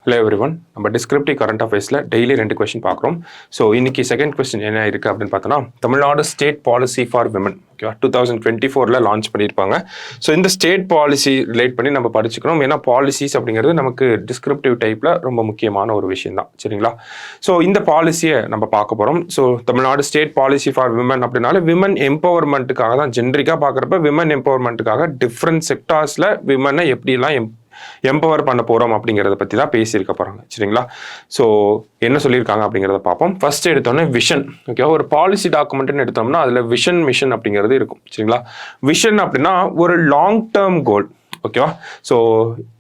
Hello everyone, நம்ம descriptive current அஃபேர்ஸில் daily 2 question பார்க்குறோம். So இன்னைக்கு செகண்ட் கொஸ்டின் என்ன இருக்குது அப்படின்னு பார்த்தோன்னா, Tamil Nadu state policy for women, ஓகேவா, 2024 லான்ச் பண்ணியிருப்பாங்க. ஸோ இந்த ஸ்டேட் பாலிசி ரிலேட் பண்ணி நம்ம படிச்சுக்கணும். ஏன்னா பாலிசிஸ் அப்படிங்கிறது நமக்கு டிஸ்கிரிப்டிவ் டைப்பில் ரொம்ப முக்கியமான ஒரு விஷயம் தான், சரிங்களா? ஸோ இந்த பாலிசியை நம்ம பார்க்க போகிறோம். So Tamil Nadu state policy for women அப்படின்னால விமன் எம்பவர்மெண்ட்டுக்காக தான். ஜென்ரிக்காக பார்க்குறப்ப விமன் எம்பவர்மெண்ட்டுக்காக டிஃப்ரெண்ட் செக்டார்ஸில் விமனை எப்படிலாம் எம்பவர் பண்ண போகிறோம் அப்படிங்கிறத பற்றி தான் பேசியிருக்க போகிறாங்க, சரிங்களா? ஸோ என்ன சொல்லியிருக்காங்க அப்படிங்கிறத பார்ப்போம். ஃபர்ஸ்ட் எடுத்தோன்னே விஷன், ஓகேவா? ஒரு பாலிசி டாக்குமெண்ட்னு எடுத்தோம்னா அதில் விஷன் மிஷன் அப்படிங்கிறது இருக்கும், சரிங்களா? விஷன் அப்படின்னா ஒரு லாங் டேர்ம் கோல், ஓகேவா? ஸோ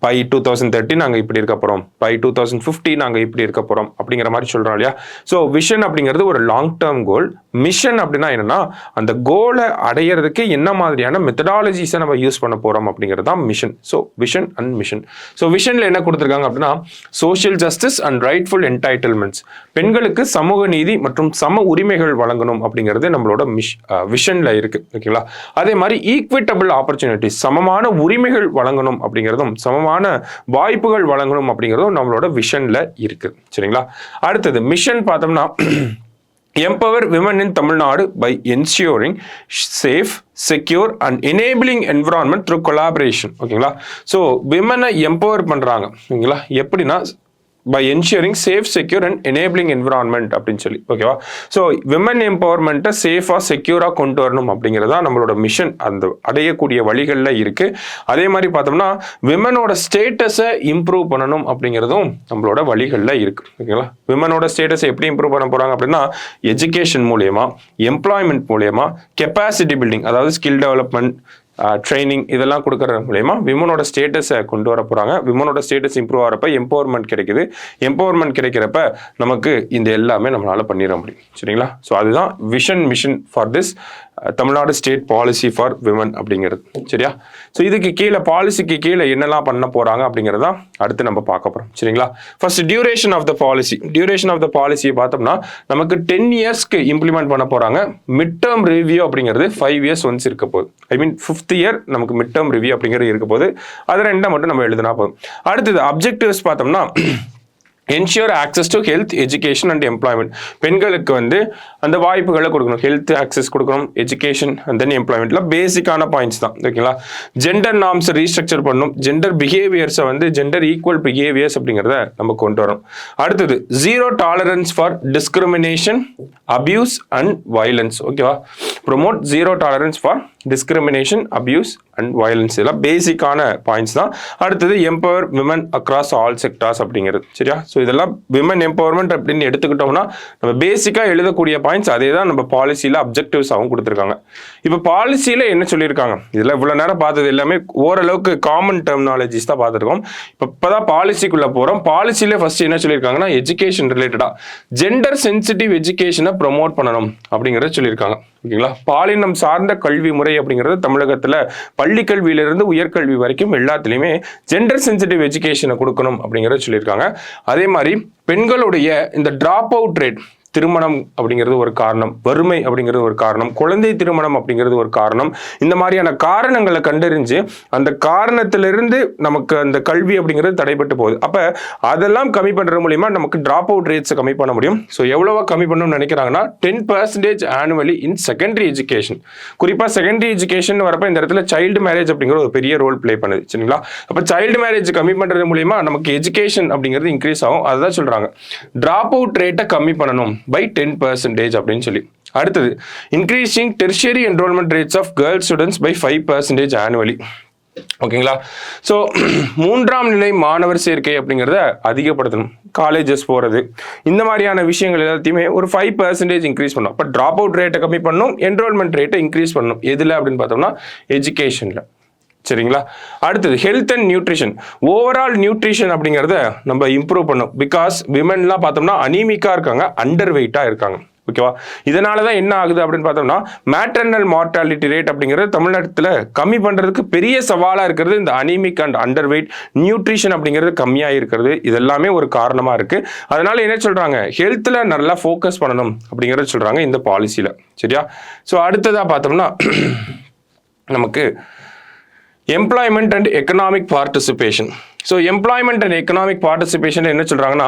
பை 2030 நாங்கள் இப்படி இருக்க போகிறோம், பை 2050 நாங்கள் இப்படி இருக்க போகிறோம் அப்படிங்கிற மாதிரி சொல்கிறோம் இல்லையா? ஸோ விஷன் அப்படிங்கிறது ஒரு லாங் டேர்ம் கோல். மிஷன் அப்படின்னா என்னன்னா, அந்த கோலை அடையிறதுக்கு என்ன மாதிரியான மெத்தடாலஜிஸை நம்ம யூஸ் பண்ண போகிறோம் அப்படிங்கிறது தான் mission. So vision and mission. So விஷனில் என்ன கொடுத்துருக்காங்க அப்படின்னா, social justice and rightful entitlements, பெண்களுக்கு சமூக நீதி மற்றும் சம உரிமைகள் வழங்கணும் அப்படிங்கிறது நம்மளோட விஷனில் இருக்குது, ஓகேங்களா? அதே மாதிரி ஈக்விட்டபிள் ஆப்பர்ச்சுனிட்டிஸ், சமமான உரிமைகள் வழங்கணும் அப்படிங்கிறதும் சமமான வாய்ப்புகள் வழங்கணும் அப்படிங்கிறதும் நம்மளோட விஷன்ல இருக்கு, சரிங்களா? அடுத்தது மிஷன் பார்த்தோம்னா, empower women in Tamil Nadu by ensuring safe, secure and enabling environment through collaboration, ஓகேங்களா? ஸோ விமனை எம்பவர் பண்றாங்க, ஓகேங்களா? எப்படின்னா by ensuring safe, secure and enabling environment அப்படின்னு சொல்லி, ஓகேவா? ஸோ விமன் எம்பவர்மெண்ட்டை சேஃபாக செக்யூராக கொண்டு வரணும் அப்படிங்கிறதா நம்மளோட மிஷன். அந்த அடையக்கூடிய வழிகளில் இருக்கு. அதே மாதிரி பார்த்தோம்னா விமனோட ஸ்டேட்டஸை இம்ப்ரூவ் பண்ணணும் அப்படிங்கிறதும் நம்மளோட வழிகளில் இருக்கு, ஓகேங்களா? விமனோட ஸ்டேட்டஸை எப்படி இம்ப்ரூவ் பண்ண போறாங்க அப்படின்னா, எஜுகேஷன் மூலயமா, எம்ப்ளாய்மெண்ட் மூலயமா, கெப்பாசிட்டி பில்டிங், அதாவது ஸ்கில் டெவலப்மெண்ட், ட்ரைனிங், இதெல்லாம் கொடுக்கறது மூலயமா விமனோட ஸ்டேட்டஸை கொண்டு வர போகிறாங்க. விமனோட ஸ்டேட்டஸ் இம்ப்ரூவ் ஆகிறப்ப எம்பவர்மெண்ட் கிடைக்குது. எம்பவர்மெண்ட் கிடைக்கிறப்ப நமக்கு இந்த எல்லாமே நம்மளால் பண்ணிட முடியும், சரிங்களா? ஸோ அதுதான் vision mission for this Tamil Nadu state policy for women அப்படிங்கிறது, சரியா? ஸோ இதுக்கு கீழே, பாலிசிக்கு கீழே என்னெல்லாம் பண்ண போகிறாங்க அப்படிங்கிறதான் அடுத்து நம்ம பார்க்க போகிறோம், சரிங்களா? First duration of the policy. Duration of the பாலிசியை பார்த்தோம்னா நமக்கு 10 இயர்ஸ்க்கு இம்ப்ளிமெண்ட் பண்ண போகிறாங்க. மிட் டேர்ம் ரிவ்யூ அப்படிங்கிறது 5 இயர்ஸ் ஒன்ஸ் இருக்க போகுது. ஐ மீன் 5th இயர் நமக்கு மிட் டேர்ம் ரிவ்யூ அப்படிங்கிறது இருக்க போது. அது 2 மட்டும் நம்ம எழுதினா போதும். அடுத்தது அப்ஜெக்டிவ்ஸ் பார்த்தோம்னா, ensure access to health, education and employment, பெண்களுக்கு அந்த வாய்ப்புகளை கொடுக்கணும். ஹெல்த் ஆக்சஸ் கொடுக்கணும், எஜுகேஷன் அண்ட் தென் எம்ப்ளாய்மெண்ட்ல பேசிக்கான பாயிண்ட்ஸ் தான், ஓகேங்களா? ஜெண்டர் நார்ம்ஸ் ரீஸ்ட்ரக்சர் பண்ணணும். ஜெண்டர் பிஹேவியர்ஸை ஜெண்டர் ஈக்குவல் பிஹேவியர்ஸ் அப்படிங்கிறத நம்ம கொண்டு வரோம். அடுத்தது zero tolerance for discrimination, abuse and violence, ஓகேவா? Promote zero tolerance for discrimination, abuse and violence, இதெல்லாம் பேசிக்கான பாயிண்ட்ஸ் தான். அடுத்தது empower women across all sectors அப்படிங்கிறது, சரியா? ஸோ இதெல்லாம் விமன் எம்பவர்மெண்ட் அப்படின்னு எடுத்துக்கிட்டோம்னா நம்ம பேசிக்காக எழுதக்கூடிய பாயிண்ட்ஸ் அதே தான் நம்ம பாலிசியில் அப்ஜெக்டிவ்ஸாகவும் கொடுத்துருக்காங்க. இப்போ பாலிசியில் என்ன சொல்லியிருக்காங்க, இதில் இவ்வளோ நேரம் பார்த்தது எல்லாமே ஓரளவுக்கு காமன் டெர்மினாலஜிஸ் தான் பார்த்துருக்கோம். இப்போ தான் பாலிசிக்குள்ளே போகிறோம். பாலிசியில் ஃபர்ஸ்ட் என்ன சொல்லியிருக்காங்கன்னா, எஜுகேஷன் ரிலேட்டடாக ஜெண்டர் சென்சிட்டிவ் எஜுகேஷனை ப்ரொமோட் பண்ணணும் அப்படிங்கிறத சொல்லியிருக்காங்க, ஓகேங்களா? பாலினம் சார்ந்த கல்வி முறை அப்படிங்கிறது தமிழகத்தில் பள்ளி கல்வியிலிருந்து உயர்கல்வி வரைக்கும் எல்லாத்துலேயுமே ஜெண்டர் சென்சிட்டிவ் எஜுகேஷனை கொடுக்கணும் அப்படிங்கிறத சொல்லியிருக்காங்க. அதே மாதிரி பெண்களுடைய இந்த டிராப் அவுட் ரேட், திருமணம் அப்படிங்கிறது ஒரு காரணம், வறுமை அப்படிங்கிறது ஒரு காரணம், குழந்தை திருமணம் அப்படிங்கிறது ஒரு காரணம். இந்த மாதிரியான காரணங்களை கண்டறிஞ்சு அந்த காரணத்திலிருந்து நமக்கு அந்த கல்வி அப்படிங்கிறது தடைபட்டு போகுது. அப்போ அதெல்லாம் கம்மி பண்ணுறது மூலியமா நமக்கு டிராப் அவுட் ரேட்ஸை கம்மி பண்ண முடியும். ஸோ எவ்வளவா கம்மி பண்ணணும்னு நினைக்கிறாங்கன்னா 10% ஆனுவலி இன் செகண்டரி எஜுகேஷன். குறிப்பாக செகண்டரி எஜுகேஷன் வரப்போ இந்த இடத்துல சைல்டு மேரேஜ் அப்படிங்கிற ஒரு பெரிய ரோல் பிளே பண்ணுது, சரிங்களா? அப்போ சைல்டு மேரேஜ் கம்மி பண்ணுறது மூலியமா நமக்கு எஜுகேஷன் அப்படிங்கிறது இன்க்ரீஸ் ஆகும். அதுதான் சொல்றாங்க, டிராப் அவுட் ரேட்டை கம்மி பண்ணணும் by 10% அப்படின்னு சொல்லி. அடுத்தது increasing tertiary enrollment rates of girls students by 5% annually, ஓகேங்களா? ஸோ 3ஆம் நிலை மாணவர் சேர்க்கை அப்படிங்கிறத அதிகப்படுத்தணும். காலேஜஸ் போகிறது, இந்த மாதிரியான விஷயங்கள் எல்லாத்தையுமே ஒரு 5% இன்க்ரீஸ் பண்ணணும். அப்போ ட்ராப் அவுட் ரேட்டை கம்மி பண்ணணும், என்ரோல்மெண்ட் ரேட்டை இன்க்ரீஸ் பண்ணணும். எதில் அப்படின்னு பார்த்தோம்னா எஜுகேஷனில், சரிங்களா? அடுத்தது health and nutrition. Overall nutrition அப்படிங்கிறத நம்ம இம்ப்ரூவ் பண்ணணும். பிகாஸ் விமென்லாம் பார்த்தோம்னா அனீமிக்கா இருக்காங்க, அண்டர் வெயிட்டா இருக்காங்க, ஓகேவா? இதனால தான் என்ன ஆகுது அப்படின்னு பார்த்தோம்னா மேட்டர்னல் மார்டாலிட்டி ரேட் அப்படிங்கிறது தமிழ்நாட்டில் கம்மி பண்ணுறதுக்கு பெரிய சவாலாக இருக்கிறது இந்த anaemic and under wait. Nutrition அப்படிங்கிறது கம்மியாக இருக்கிறது, இதெல்லாமே ஒரு காரணமாக இருக்குது. அதனால என்ன சொல்கிறாங்க, ஹெல்த்தில் நல்லா ஃபோக்கஸ் பண்ணணும் அப்படிங்கிறத சொல்கிறாங்க இந்த பாலிசியில், சரியா? ஸோ அடுத்ததாக பார்த்தோம்னா நமக்கு employment and economic participation. So employment and economic participation என்ன சொல்றாங்கன்னா,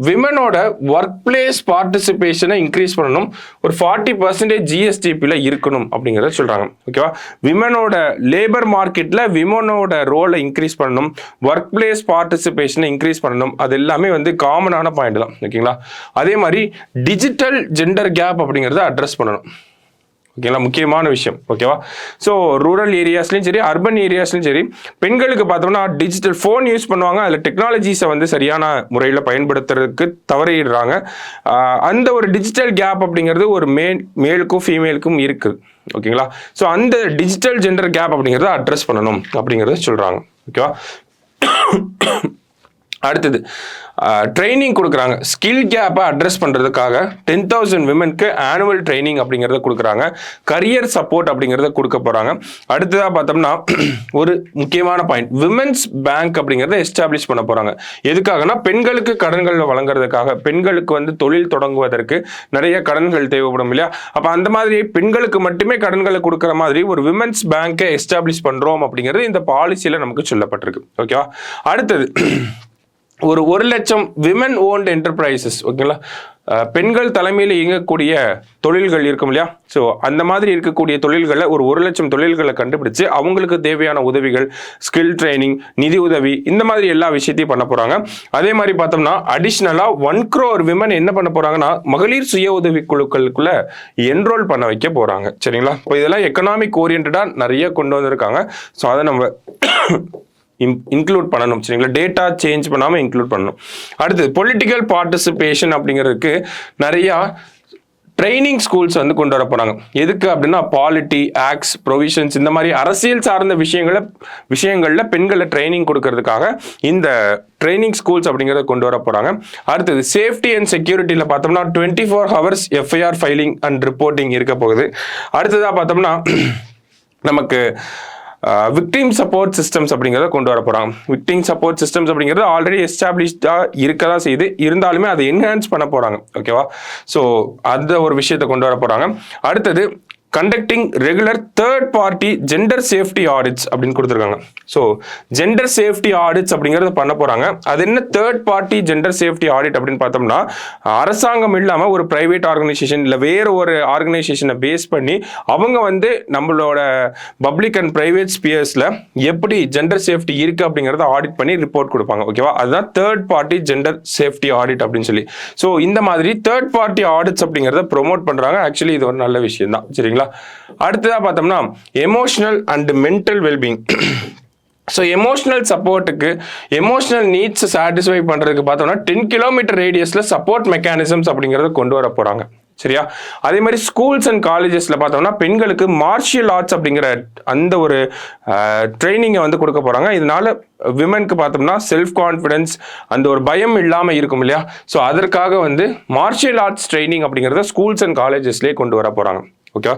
விமனோட ஒர்க் பிளேஸ் பார்ட்டிசிபேஷனை இன்க்ரீஸ் பண்ணணும், ஒரு 40% ஜிஎஸ்டிபியில் இருக்கணும் அப்படிங்கிறத சொல்றாங்க. ஓகேவா, விமனோட லேபர் மார்க்கெட்ல விமனோட ரோலை இன்க்ரீஸ் பண்ணணும், ஒர்க் பிளேஸ் பார்ட்டிசிபேஷனை இன்க்ரீஸ் பண்ணணும். அது எல்லாமே வந்து காமனான பாயிண்ட் தான். ஓகேங்களா, அதே மாதிரி டிஜிட்டல் ஜெண்டர் கேப் அப்படிங்கிறத அட்ரஸ் பண்ணணும். ஓகேங்களா, முக்கியமான விஷயம். ஓகேவா, ஸோ ரூரல் ஏரியாஸ்லையும் சரி அர்பன் ஏரியாஸ்லையும் சரி பெண்களுக்கு பார்த்தோம்னா டிஜிட்டல் ஃபோன் யூஸ் பண்ணுவாங்க, அதில் டெக்னாலஜிஸை வந்து சரியான முறையில் பயன்படுத்துறதுக்கு தவறிடுறாங்க. அந்த ஒரு டிஜிட்டல் கேப் அப்படிங்கிறது ஒரு மேலுக்கும் ஃபீமேலுக்கும் இருக்குது. ஓகேங்களா, ஸோ அந்த டிஜிட்டல் ஜெண்டர் கேப் அப்படிங்கிறத அட்ரஸ் பண்ணணும் அப்படிங்கிறத சொல்கிறாங்க. ஓகேவா, அடுத்தது ட்ரைனிங் கொடுக்குறாங்க. ஸ்கில் கேப்பை அட்ரஸ் பண்ணுறதுக்காக 10,000 விமனுக்கு ஆனுவல் ட்ரைனிங் அப்படிங்கிறத கொடுக்குறாங்க. கரியர் சப்போர்ட் அப்படிங்கிறத கொடுக்க போகிறாங்க. அடுத்ததாக பார்த்தோம்னா ஒரு முக்கியமான பாயிண்ட், விமென்ஸ் பேங்க் அப்படிங்கிறத எஸ்டாப்ளிஷ் பண்ண போகிறாங்க. எதுக்காகனா பெண்களுக்கு கடன்கள் வழங்குறதுக்காக, பெண்களுக்கு வந்து தொழில் தொடங்குவதற்கு நிறைய கடன்கள் தேவைப்படும் இல்லையா, அப்போ அந்த மாதிரி பெண்களுக்கு மட்டுமே கடன்களை கொடுக்குற மாதிரி ஒரு விமென்ஸ் பேங்கை எஸ்டாப்ளிஷ் பண்ணுறோம் அப்படிங்கிறது இந்த பாலிசியில் நமக்கு சொல்லப்பட்டிருக்கு. ஓகேவா, அடுத்தது ஒரு 1,00,000 விமன் ஓன்ட் என்டர்பிரைசஸ். ஓகேங்களா, பெண்கள் தலைமையில் இயங்கக்கூடிய தொழில்கள் இருக்கும் இல்லையா, ஸோ அந்த மாதிரி இருக்கக்கூடிய தொழில்களை ஒரு 1,00,000 தொழில்களை கண்டுபிடிச்சு அவங்களுக்கு தேவையான உதவிகள், ஸ்கில் ட்ரைனிங், நிதி உதவி, இந்த மாதிரி எல்லா விஷயத்தையும் பண்ண போறாங்க. அதே மாதிரி பார்த்தோம்னா அடிஷ்னலாக 1 crore விமன் என்ன பண்ண போறாங்கன்னா மகளிர் சுய உதவி குழுக்களுக்குள்ள என்ரோல் பண்ண வைக்க போறாங்க. சரிங்களா, இப்போ இதெல்லாம் எக்கனாமிக் ஓரியன்டா நிறைய கொண்டு வந்திருக்காங்க. ஸோ அதை நம்ம இன்க்ளூட் பண்ணணும். சரிங்களா, டேட்டா சேஞ்ச் பண்ணாமல் இன்க்ளூட் பண்ணணும். அடுத்தது பொலிட்டிக்கல் பார்ட்டிசிபேஷன் அப்படிங்கிறதுக்கு நிறையா ட்ரைனிங் ஸ்கூல்ஸ் வந்து கொண்டு வர போறாங்க. எதுக்கு அப்படின்னா பாலிட்டி, ஆக்ட்ஸ், ப்ரொவிஷன்ஸ், இந்த மாதிரி அரசியல் சார்ந்த விஷயங்கள்ல பெண்களை ட்ரைனிங் கொடுக்கறதுக்காக இந்த ட்ரைனிங் ஸ்கூல்ஸ் அப்படிங்கிறத கொண்டு வர போறாங்க. அடுத்தது சேஃப்டி அண்ட் செக்யூரிட்டியில் பார்த்தோம்னா 24 hours FIR filing and reporting இருக்க போகுது. அடுத்ததாக பார்த்தோம்னா நமக்கு விக்டிம் சப்போர்ட் சிஸ்டம்ஸ் அப்படிங்கிறத கொண்டு வர போகிறாங்க. விக்டிம் சப்போர்ட் சிஸ்டம்ஸ் அப்படிங்கிறது ஆல்ரெடி எஸ்டாப்ளிஷ்டாக இருக்க தான் செய்யுது, இருந்தாலுமே அதை என்ஹான்ஸ் பண்ண போகிறாங்க. ஓகேவா, ஸோ அந்த ஒரு விஷயத்தை கொண்டு வர போகிறாங்க. அடுத்தது conducting regular third party gender safety audits அப்படின்னு கொடுத்துருக்காங்க. ஸோ ஜெண்டர் சேஃப்டி ஆடிட்ஸ் அப்படிங்கிறத பண்ண போகிறாங்க. அது என்ன third party gender safety audit அப்படின்னு பார்த்தோம்னா, அரசாங்கம் இல்லாமல் ஒரு பிரைவேட் ஆர்கனைசேஷன் இல்லை வேறு ஒரு ஆர்கனைசேஷனை பேஸ் பண்ணி அவங்க வந்து நம்மளோட பப்ளிக் அண்ட் பிரைவேட் ஸ்பியர்ஸில் எப்படி ஜெண்டர் சேஃப்டி இருக்குது அப்படிங்கிறத ஆடிட் பண்ணி ரிப்போர்ட் கொடுப்பாங்க. ஓகேவா, அதுதான் third party gender safety audit அப்படின்னு சொல்லி. ஸோ இந்த மாதிரி தேர்ட் பார்ட்டி ஆடிட்ஸ் அப்படிங்கிறத ப்ரொமோட் பண்ணுறாங்க. ஆக்சுவலி இது ஒரு நல்ல விஷயம் தான். சரிங்களா, அடுத்ததா பார்த்தோம்னா emotional and mental wellbeing. So emotional சப்போர்ட்டுக்கு, எமோஷனல் நீட்ஸ் சாட்டிஸ்ஃபை பண்ணுறதுக்கு பார்த்தோம்னா 10 கிலோமீட்டர் ரேடியஸில் சப்போர்ட் மெக்கானிசம்ஸ் அப்படிங்கிறத கொண்டு வர போகிறாங்க. சரியா, அதே மாதிரி ஸ்கூல்ஸ் அண்ட் காலேஜஸ்ல பார்த்தோம்னா பெண்களுக்கு மார்ஷியல் ஆர்ட்ஸ் அப்படிங்கிற அந்த ஒரு ட்ரைனிங்கை வந்து கொடுக்க போறாங்க. இதனால விமனுக்கு பார்த்தோம்னா செல்ஃப் கான்ஃபிடன்ஸ், அந்த ஒரு பயம் இல்லாமல் இருக்கும் இல்லையா, ஸோ அதற்காக வந்து மார்ஷியல் ஆர்ட்ஸ் ட்ரைனிங் அப்படிங்கிறத ஸ்கூல்ஸ் அண்ட் காலேஜஸ்லேயே கொண்டு வர போறாங்க. ஓகே,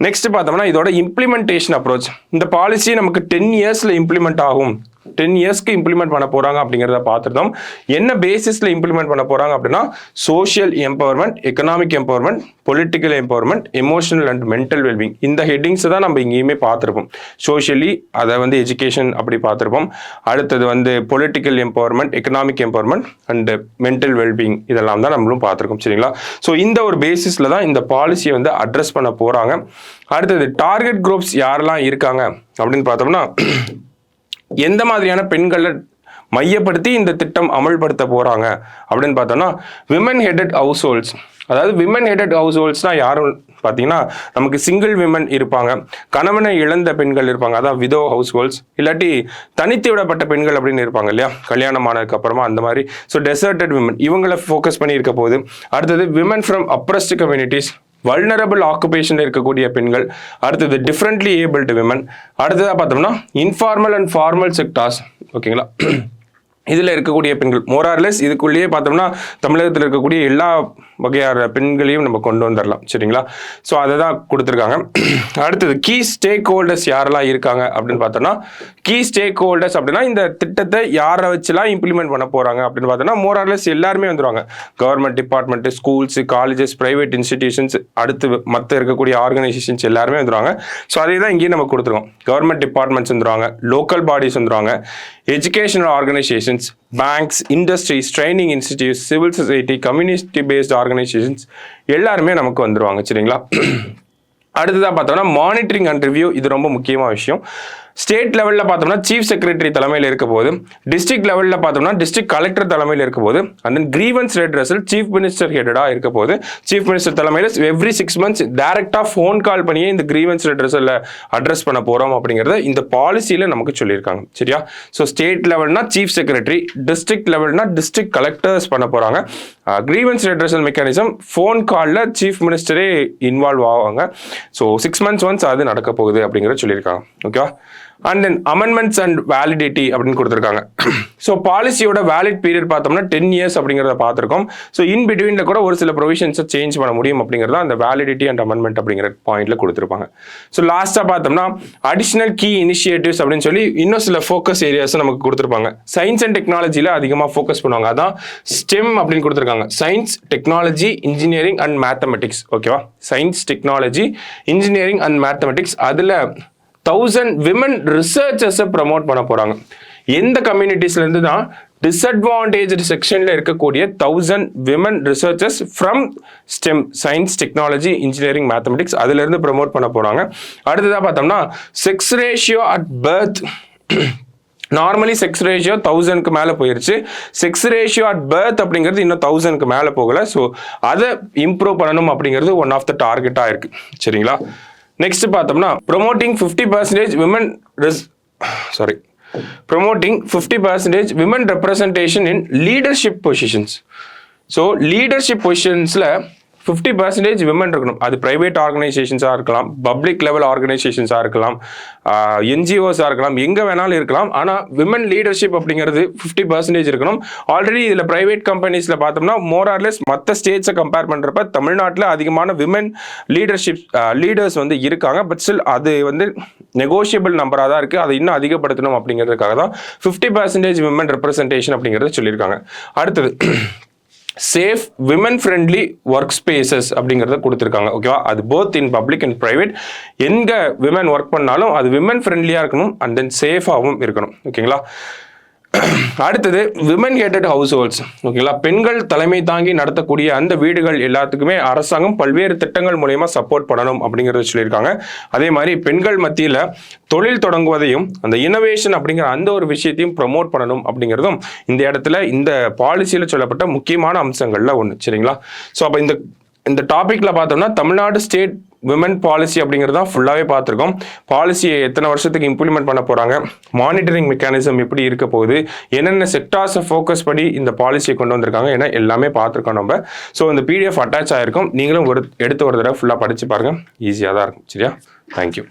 நெக்ஸ்ட் பார்த்தோம்னா இதோட இம்ப்ளிமெண்டேஷன் அப்ரோச். இந்த பாலிசி நமக்கு 10 இயர்ஸ்ல இம்ப்ளிமெண்ட் ஆகும், 10 இயர்ஸ்க்கு இம்ப்ளிமெண்ட் பண்ண போறாங்க அப்படிங்கிறத பார்த்துருந்தோம். என்ன பேசிஸ்ல இம்ப்ளிமெண்ட் பண்ண போறாங்க அப்படின்னா social empowerment, economic empowerment, political empowerment, emotional and mental wellbeing, இந்த ஹெட்டிங்ஸ் தான் நம்ம இங்கேயுமே பார்த்துருப்போம். சோஷியலி அதை வந்து எஜுகேஷன் அப்படி பார்த்துருப்போம். அடுத்தது வந்து political empowerment, economic empowerment and mental wellbeing, இதெல்லாம் தான் நம்மளும் பார்த்துருக்கோம். சரிங்களா, ஸோ இந்த ஒரு பேசிஸ்ல தான் இந்த பாலிசியை வந்து அட்ரஸ் பண்ண போறாங்க. அடுத்தது டார்கெட் குரூப்ஸ் யாரெல்லாம் இருக்காங்க அப்படின்னு பார்த்தோம்னா, எந்த மாதிரியான பெண்களை மையப்படுத்தி இந்த திட்டம் அமல்படுத்த போறாங்க அப்படின்னு பார்த்தோம்னா விமன் ஹெடட் ஹவுஸ் ஹோல்ட்ஸ். அதாவது விமன் ஹெடட் ஹவுஸ் ஹோல்ட்ஸ்னா யாரும் பார்த்தீங்கன்னா நமக்கு சிங்கிள் விமன் இருப்பாங்க, கணவனை இழந்த பெண்கள் இருப்பாங்க, அதான் விதோ ஹவுஸ் ஹோல்ட்ஸ், இல்லாட்டி தனித்து விடப்பட்ட பெண்கள் அப்படின்னு இருப்பாங்க இல்லையா, கல்யாணம் ஆனதுக்கு அப்புறமா அந்த மாதிரி. ஸோ டெசர்டட் விமன், இவங்களை ஃபோக்கஸ் பண்ணி இருக்க போகுது. அடுத்தது women from oppressed communities, vulnerable occupation இருக்கக்கூடிய பெண்கள். அடுத்தது டிஃப்ரெண்ட்லி ஏபிள்டு விமன். அடுத்ததாக பார்த்தோம்னா இன்ஃபார்மல் அண்ட் ஃபார்மல் செக்டார்ஸ். ஓகேங்களா, இதில் இருக்கக்கூடிய பெண்கள் மோரார்லெஸ் இதுக்குள்ளேயே பார்த்தோம்னா தமிழகத்தில் இருக்கக்கூடிய எல்லா வகையான பெண்களையும் நம்ம கொண்டு வந்துடலாம். சரிங்களா? ஸோ அதை தான் கொடுத்துருக்காங்க. அடுத்தது கீ ஸ்டேக் ஹோல்டர்ஸ் யாரெல்லாம் இருக்காங்க அப்படின்னு பார்த்தோம்னா, கீ ஸ்டேக் ஹோல்டர்ஸ் அப்படின்னா இந்த திட்டத்தை யாரை வச்சுலாம் இம்ப்ளிமெண்ட் பண்ண போகிறாங்க அப்படின்னு பார்த்தோம்னா மோரார்லெஸ் எல்லாருமே வந்துடுவாங்க. Government department, schools, colleges, private institutions, அடுத்து மற்ற இருக்கக்கூடிய ஆர்கனைசேஷன்ஸ் எல்லாருமே வந்துடுவாங்க. ஸோ அதே தான் இங்கேயும் நம்ம கொடுத்துருக்கோம். கவர்மெண்ட் டிபார்ட்மெண்ட்ஸ் வந்துடுவாங்க, லோக்கல் பாடிஸ் வந்துடுவாங்க, educational organisations, banks, industries, training institutes, civil society, community paste organisations எல்லாருமே நமக்கு வந்துடுவாங்க. சரிங்களா? அடுத்ததாக பார்த்தோம்னா மானிட்டரிங் அண்ட் ரிவ்யூ. இது ரொம்ப முக்கியமான விஷயம். ஸ்டேட் லெவலில் பார்த்தோம்னா சீஃப் செக்ரட்டரி தலைமையில் இருக்க போது, டிஸ்ட்ரிக்ட் லெவலில் பார்த்தோம்னா டிஸ்ட்ரிக்ட் கலெக்டர் தலைமையில் இருக்க போது, and then grievance redressal chief minister ஹெடடாக இருக்க போது. சீஃப் மினிஸ்டர் தலைமையில் எவ்ரி 6 months டைரக்டாக ஃபோன் கால் பண்ணியே இந்த கிரீவன்ஸ் ரெட்ரஸில் அட்ரஸ் பண்ண போகிறோம் அப்படிங்கிறத இந்த பாலிசியில் நமக்கு சொல்லியிருக்காங்க. சரியா? ஸோ ஸ்டேட் லெவல்னா சீஃப் செக்ரட்டரி, டிஸ்ட்ரிக்ட் லெவல்னா டிஸ்ட்ரிக்ட் கலெக்டர்ஸ் பண்ண போகிறாங்க. கிரீவன்ஸ் ரெட்ரஸல் மெக்கானிசம் ஃபோன் காலில் சீஃப் மினிஸ்டரே இன்வால்வ் ஆவாங்க. ஸோ 6 months ஒன்ஸ் அது நடக்க போகுது அப்படிங்கிறத சொல்லியிருக்காங்க. ஓகேவா? And then amendments and validity அப்படின்னு கொடுத்துருக்காங்க. ஸோ பாலிசியோட வேலிட் பீரியட் பார்த்தோம்னா 10 years அப்படிங்கிறத பார்த்துருக்கோம். ஸோ இன் பிட்வீனில் கூட ஒரு சில ப்ரொவிஷன்ஸை சேஞ்ச் பண்ண முடியும் அப்படிங்கிறத அந்த வேலிடிட்டி அண்ட் அமெண்ட்மெண்ட் அப்படிங்கிற பாயிண்ட்ல கொடுத்துருப்பாங்க. ஸோ லாஸ்ட்டாக பார்த்தோம்னா அடிஷனல் கீ இனிஷியேட்டிவ்ஸ் அப்படின்னு சொல்லி இன்னும் சில ஃபோக்கஸ் ஏரியாஸ் நமக்கு கொடுத்துருப்பாங்க. சயின்ஸ் அண்ட் டெக்னாலஜியில் அதிகமாக ஃபோக்கஸ் பண்ணுவாங்க. அதான் ஸ்டெம் அப்படின்னு கொடுத்துருக்காங்க. Science, technology, engineering and mathematics. ஓகேவா? Science, technology, engineering and mathematics. அதில் 1000 விமன் ரிசர்ச்சர்ஸை ப்ரமோட் பண்ண போகிறாங்க. எந்த கம்யூனிட்டிஸ்லேருந்து தான் டிஸ்அட்வான்டேஜ் செக்ஷனில் இருக்கக்கூடிய 1000 women researchers from STEM, science, technology, engineering, mathematics அதிலிருந்து ப்ரமோட் பண்ண போகிறாங்க. அடுத்ததாக பார்த்தோம்னா sex ratio at birth. Normally sex ratio 1000க்கு மேலே போயிருச்சு. செக்ஸ் ரேஷியோ அட் பர்த் அப்படிங்கிறது இன்னும் 1000க்கு மேலே போகலை. ஸோ அதை இம்ப்ரூவ் பண்ணணும் அப்படிங்கிறது ஒன் ஆஃப் த டார்கெட்டாக இருக்குது. சரிங்களா? நெக்ஸ்ட் பார்த்தோம்னா promoting 50% women representation in leadership positions. So leadership பொசிஷன்ஸில் 50% விமன் இருக்கணும். அது பிரைவேட் ஆர்கனைசேஷன்ஸாக இருக்கலாம், பப்ளிக் லெவல் ஆர்கனைசேஷன்ஸாக இருக்கலாம், என்ஜிஓஸாக இருக்கலாம், எங்கே வேணாலும் இருக்கலாம். ஆனால் விமன் லீடர்ஷிப் அப்படிங்கிறது 50% இருக்கணும். ஆல்ரெடி இதில் பிரைவேட் கம்பெனிஸில் பார்த்தோம்னா மோரார்லெஸ் மற்ற ஸ்டேட்ஸை கம்பேர் பண்ணுறப்ப தமிழ்நாட்டில் அதிகமான விமன் லீடர்ஸ் வந்து இருக்காங்க. பட் ஸ்டில் அது வந்து நெகோஷியபிள் நம்பராக தான் இருக்குது. அதை இன்னும் அதிகப்படுத்தணும் அப்படிங்கிறதுக்காக தான் 50% விமன் ரெப்ரசன்டேஷன் அப்படிங்கிறத சொல்லியிருக்காங்க. அடுத்தது safe women friendly work spaces அப்படிங்கிறத கொடுத்துருக்காங்க. ஓகேவா? அது both in public and private. எங்கே விமன் ஒர்க் பண்ணாலும் அது விமன் ஃப்ரெண்ட்லியாக இருக்கணும் அண்ட் தென் சேஃபாகவும் இருக்கணும். ஓகேங்களா? அடுத்தது விமன் ஹெட்டட் ஹவுஸ் ஹோல்ட்ஸ். ஓகேங்களா? பெண்கள் தலைமை தாங்கி நடத்தக்கூடிய அந்த வீடுகள் எல்லாத்துக்குமே அரசாங்கம் பல்வேறு திட்டங்கள் மூலயமா சப்போர்ட் பண்ணணும் அப்படிங்கிறத சொல்லியிருக்காங்க. அதே மாதிரி பெண்கள் மத்தியில் தொழில் தொடங்குவதையும் அந்த இனோவேஷன் அப்படிங்கிற அந்த ஒரு விஷயத்தையும் ப்ரமோட் பண்ணணும் அப்படிங்கிறதும் இந்த இடத்துல இந்த பாலிசியில் சொல்லப்பட்ட முக்கியமான அம்சங்கள்ல ஒன்று. சரிங்களா? ஸோ அப்போ இந்த டாபிக்ல பார்த்தோம்னா தமிழ்நாடு ஸ்டேட் விமன் பாலிசி அப்படிங்கிறது தான் ஃபுல்லாகவே பார்த்துருக்கோம். பாலிசியை எத்தனை வருஷத்துக்கு இம்ப்ளிமெண்ட் பண்ண போகிறாங்க, மானிட்டரிங் மெக்கானிசம் எப்படி இருக்க போகுது, என்னென்ன செக்டார்ஸை ஃபோக்கஸ் பண்ணி இந்த பாலிசியை கொண்டு வந்திருக்காங்க, ஏன்னா எல்லாமே பார்த்துருக்கோம் நம்ம. ஸோ இந்த PDF அட்டாச் ஆகிருக்கும். நீங்களும் எடுத்து ஒரு தடவை ஃபுல்லாக படித்து பாருங்கள். ஈஸியாக தான் இருக்கும். சரியா? தேங்க்யூ.